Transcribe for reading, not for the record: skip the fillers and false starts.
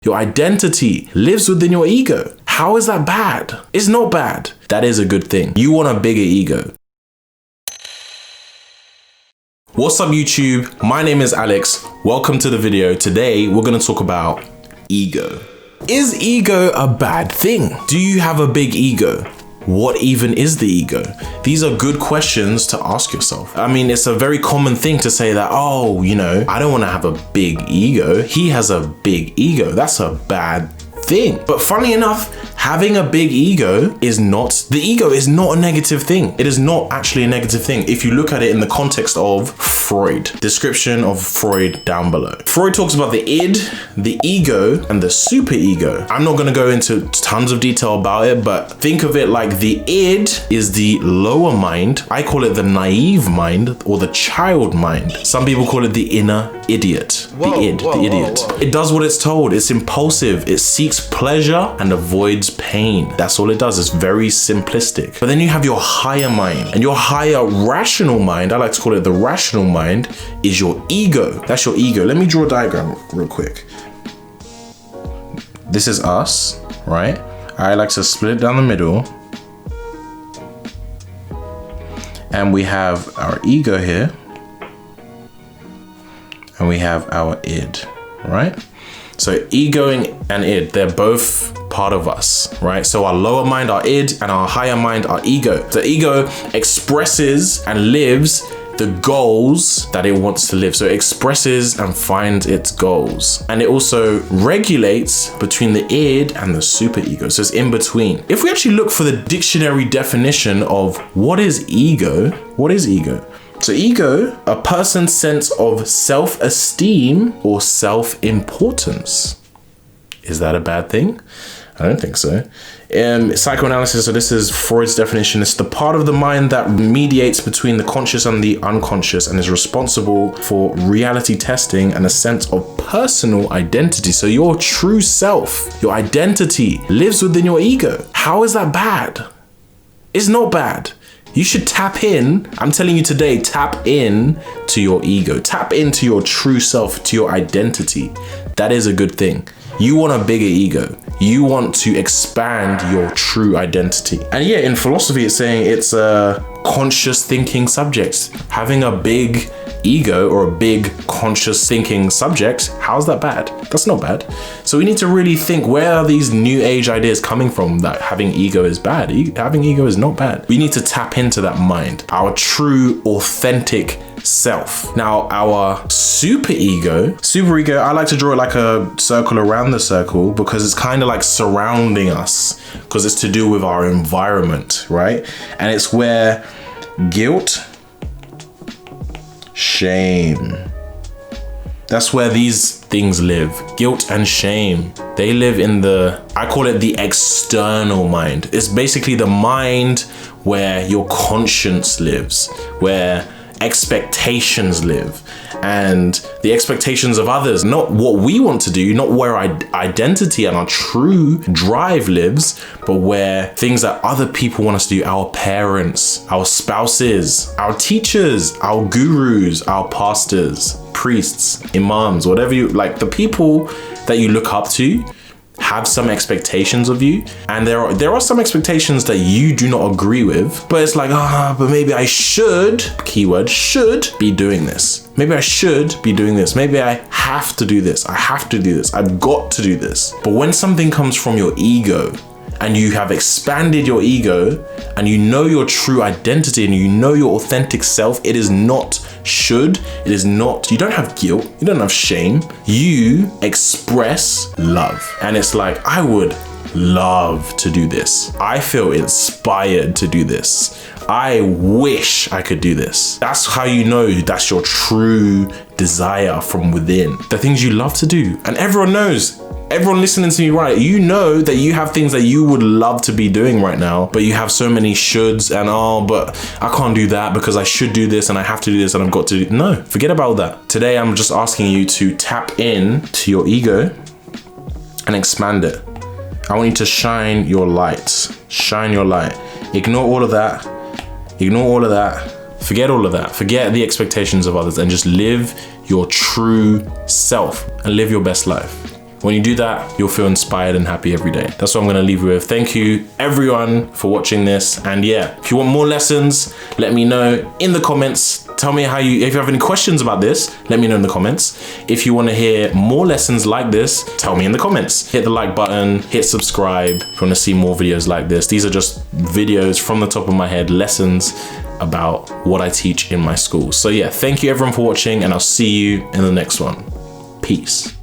Your identity lives within your ego. How is that bad? It's not bad. That is a good thing. You want a bigger ego. What's up, YouTube? My name is Alex. Welcome to the video. Today, we're gonna talk about ego. Is ego a bad thing? Do you have a big ego? What even is the ego? These are good questions to ask yourself. I mean, it's a very common thing to say that, oh, I don't want to have a big ego. He has a big ego. That's a bad thing. But funny enough, having a big ego the ego is not a negative thing. It is not actually a negative thing if you look at it in the context of Freud. Description of Freud down below. Freud talks about the id, the ego, and the superego. I'm not gonna go into tons of detail about it, but think of it like the id is the lower mind. I call it the naive mind or the child mind. Some people call it the inner idiot. The idiot. It does what it's told. It's impulsive. It seeks pleasure and avoids pain. That's all it does. It's very simplistic. But then you have your higher mind, and your higher rational mind, I like to call it the rational mind, is your ego. That's your ego. Let me draw a diagram real quick. This is us, right? I like to split it down the middle. And we have our ego here. And we have our id, right? So ego and id, they're both part of us, right? So our lower mind, our id, and our higher mind, our ego. The ego expresses and lives the goals that it wants to live. So it expresses and finds its goals. And it also regulates between the id and the superego. So it's in between. If we actually look for the dictionary definition of what is ego, what is ego? So ego, a person's sense of self-esteem or self-importance. Is that a bad thing? I don't think so. Psychoanalysis, so this is Freud's definition. It's the part of the mind that mediates between the conscious and the unconscious and is responsible for reality testing and a sense of personal identity. So your true self, your identity lives within your ego. How is that bad? It's not bad. You should tap in. I'm telling you today, tap in to your ego. Tap into your true self, to your identity. That is a good thing. You want a bigger ego. You want to expand your true identity. And yeah, in philosophy, it's saying it's a conscious thinking subject. Having a big ego or a big conscious thinking subject, how's that bad? That's not bad. So we need to really think, where are these new age ideas coming from that having ego is bad? Having ego is not bad. We need to tap into that mind, our true authentic self. Now our superego, I like to draw it like a circle around the circle because it's kind of like surrounding us, because it's to do with our environment, right? And it's where guilt, shame, that's where these things live. Guilt and shame, they live in I call it the external mind. It's basically the mind where your conscience lives, where expectations live, and the expectations of others, not what we want to do, not where our identity and our true drive lives, but where things that other people want us to do, our parents, our spouses, our teachers, our gurus, our pastors, priests, imams, whatever you like, the people that you look up to have some expectations of you, and there are some expectations that you do not agree with, but it's like, but maybe I should, keyword, should be doing this. Maybe I should be doing this. Maybe I have to do this. I have to do this. I've got to do this. But when something comes from your ego, and you have expanded your ego, and you know your true identity, and you know your authentic self, it is not should, it is not, you don't have guilt, you don't have shame, you express love. And it's like, I would love to do this. I feel inspired to do this. I wish I could do this. That's how you know that's your true desire from within. The things you love to do. And everyone knows, everyone listening to me right, you know that you have things that you would love to be doing right now, but you have so many shoulds and but I can't do that because I should do this and I have to do this and I've got to do. No, forget about that. Today, I'm just asking you to tap in to your ego and expand it. I want you to shine your light. Shine your light. Ignore all of that. Ignore all of that. Forget all of that. Forget the expectations of others and just live your true self and live your best life. When you do that, you'll feel inspired and happy every day. That's what I'm gonna leave you with. Thank you everyone for watching this. And yeah, if you want more lessons, let me know in the comments. Tell me if you have any questions about this, let me know in the comments. If you wanna hear more lessons like this, tell me in the comments. Hit the like button, hit subscribe if you wanna see more videos like this. These are just videos from the top of my head, lessons about what I teach in my school. So yeah, thank you everyone for watching, and I'll see you in the next one. Peace.